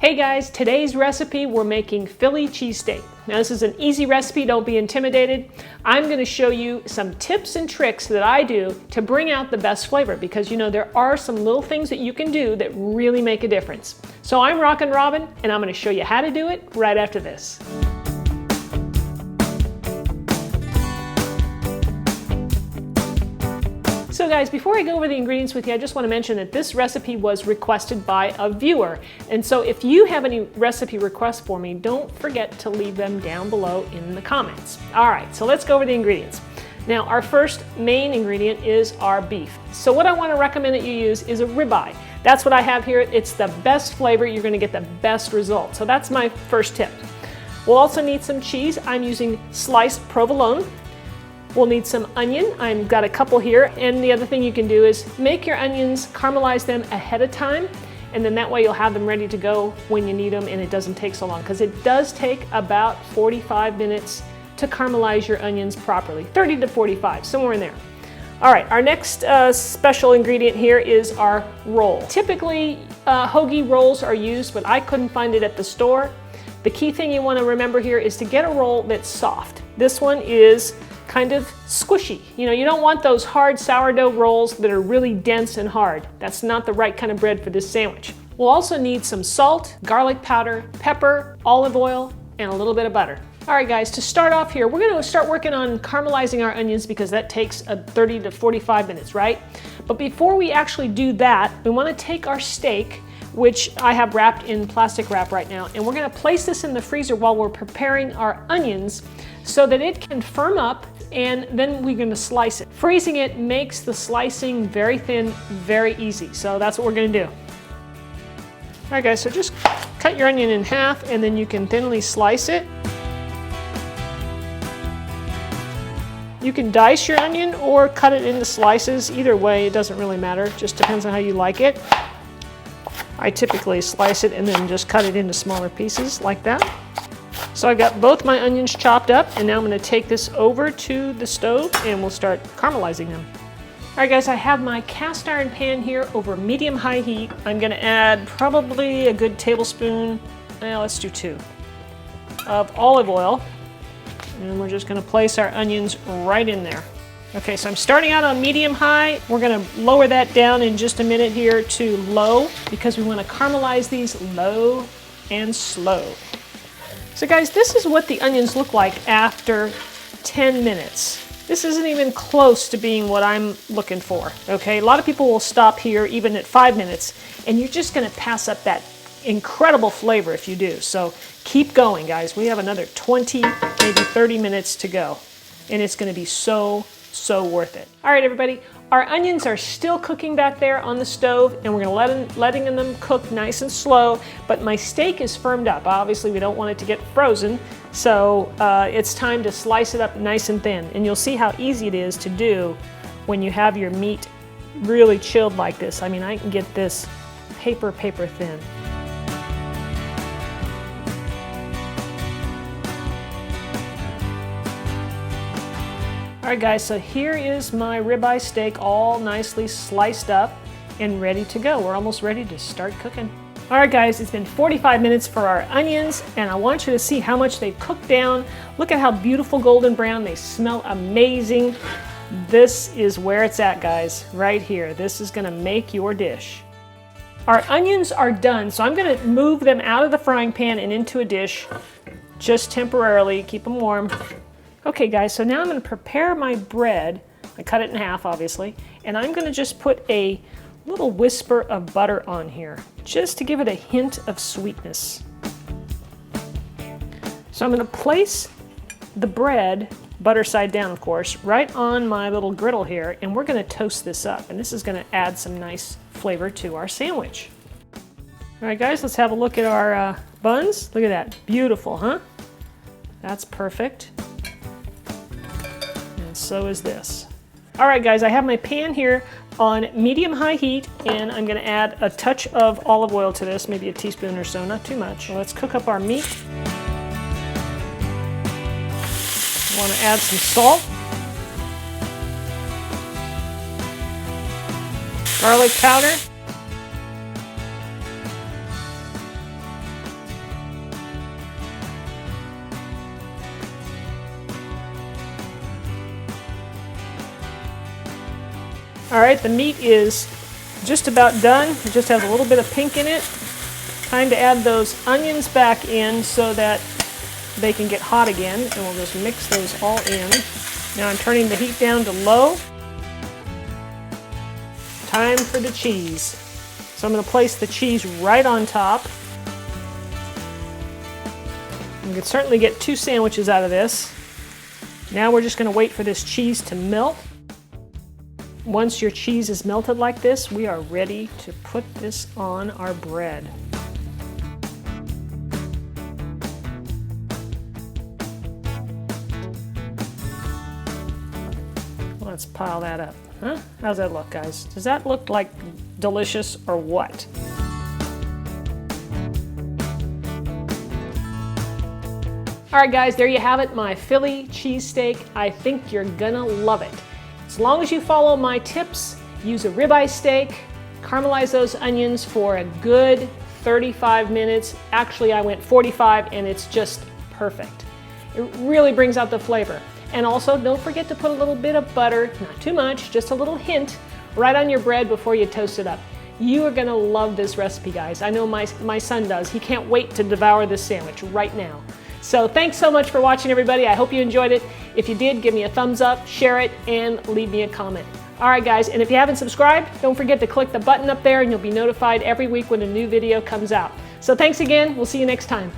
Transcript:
Hey guys, today's recipe we're making Philly cheesesteak. Now this is an easy recipe, don't be intimidated. I'm going to show you some tips and tricks that I do to bring out the best flavor because you know there are some little things that you can do that really make a difference. So I'm Rockin' Robin and I'm going to show you how to do it right after this. So guys, before I go over the ingredients with you, I just want to mention that this recipe was requested by a viewer. And so if you have any recipe requests for me, don't forget to leave them down below in the comments. All right, so let's go over the ingredients. Now, our first main ingredient is our beef. So what I want to recommend that you use is a ribeye. That's what I have here. It's the best flavor. You're going to get the best result. So that's my first tip. We'll also need some cheese. I'm using sliced provolone. We'll need some onion. I've got a couple here. And the other thing you can do is make your onions, caramelize them ahead of time, and then that way you'll have them ready to go when you need them and it doesn't take so long because it does take about 45 minutes to caramelize your onions properly. 30 to 45, somewhere in there. All right, our next special ingredient here is our roll. Typically, hoagie rolls are used, but I couldn't find it at the store. The key thing you want to remember here is to get a roll that's soft. This one is kind of squishy. You know, you don't want those hard sourdough rolls that are really dense and hard. That's not the right kind of bread for this sandwich. We'll also need some salt, garlic powder, pepper, olive oil, and a little bit of butter. All right guys, to start off here, we're gonna start working on caramelizing our onions because that takes 30 to 45 minutes, right? But before we actually do that, we wanna take our steak, which I have wrapped in plastic wrap right now, and we're gonna place this in the freezer while we're preparing our onions so that it can firm up, and then we're gonna slice it. Freezing it makes the slicing very thin, very easy. So that's what we're gonna do. All right guys, so just cut your onion in half and then you can thinly slice it. You can dice your onion or cut it into slices. Either way, it doesn't really matter. It just depends on how you like it. I typically slice it and then just cut it into smaller pieces like that. So I've got both my onions chopped up and now I'm going to take this over to the stove and we'll start caramelizing them. All right guys, I have my cast iron pan here over medium-high heat. I'm going to add probably a good tablespoon, let's do 2, of olive oil. And we're just going to place our onions right in there. Okay, so I'm starting out on medium-high. We're going to lower that down in just a minute here to low because we want to caramelize these low and slow. So guys, this is what the onions look like after 10 minutes. This isn't even close to being what I'm looking for, okay? A lot of people will stop here even at 5 minutes, and you're just gonna pass up that incredible flavor if you do. So keep going, guys. We have another 20, maybe 30 minutes to go, and it's gonna be so worth it. All right, everybody, our onions are still cooking back there on the stove, and we're gonna letting them cook nice and slow, but my steak is firmed up. Obviously, we don't want it to get frozen, so it's time to slice it up nice and thin, and you'll see how easy it is to do when you have your meat really chilled like this. I mean, I can get this paper thin. All right guys, so here is my ribeye steak all nicely sliced up and ready to go. We're almost ready to start cooking. All right guys, it's been 45 minutes for our onions and I want you to see how much they've cooked down. Look at how beautiful golden brown. They smell amazing. This is where it's at, guys, right here. This is gonna make your dish. Our onions are done, so I'm gonna move them out of the frying pan and into a dish just temporarily, keep them warm. Okay guys, so now I'm going to prepare my bread. I cut it in half, obviously, and I'm going to just put a little whisper of butter on here, just to give it a hint of sweetness. So I'm going to place the bread, butter side down of course, right on my little griddle here, and we're going to toast this up, and this is going to add some nice flavor to our sandwich. All right guys, let's have a look at our buns. Look at that, beautiful, huh? That's perfect. So is this. All right guys, I have my pan here on medium-high heat and I'm gonna add a touch of olive oil to this, maybe a teaspoon or so, not too much. So let's cook up our meat. I wanna add some salt. Garlic powder. All right, the meat is just about done. It just has a little bit of pink in it. Time to add those onions back in so that they can get hot again, and we'll just mix those all in. Now I'm turning the heat down to low. Time for the cheese. So I'm going to place the cheese right on top. You can certainly get 2 sandwiches out of this. Now we're just going to wait for this cheese to melt. Once your cheese is melted like this, we are ready to put this on our bread. Let's pile that up. Huh? How's that look, guys? Does that look like delicious or what? All right, guys, there you have it, my Philly cheesesteak. I think you're gonna love it. As long as you follow my tips, use a ribeye steak, caramelize those onions for a good 35 minutes. Actually, I went 45 and it's just perfect. It really brings out the flavor. And also, don't forget to put a little bit of butter, not too much, just a little hint, right on your bread before you toast it up. You are gonna love this recipe, guys. I know my son does. He can't wait to devour this sandwich right now. So thanks so much for watching, everybody. I hope you enjoyed it. If you did, give me a thumbs up, share it, and leave me a comment. All right, guys, and if you haven't subscribed, don't forget to click the button up there and you'll be notified every week when a new video comes out. So thanks again. We'll see you next time.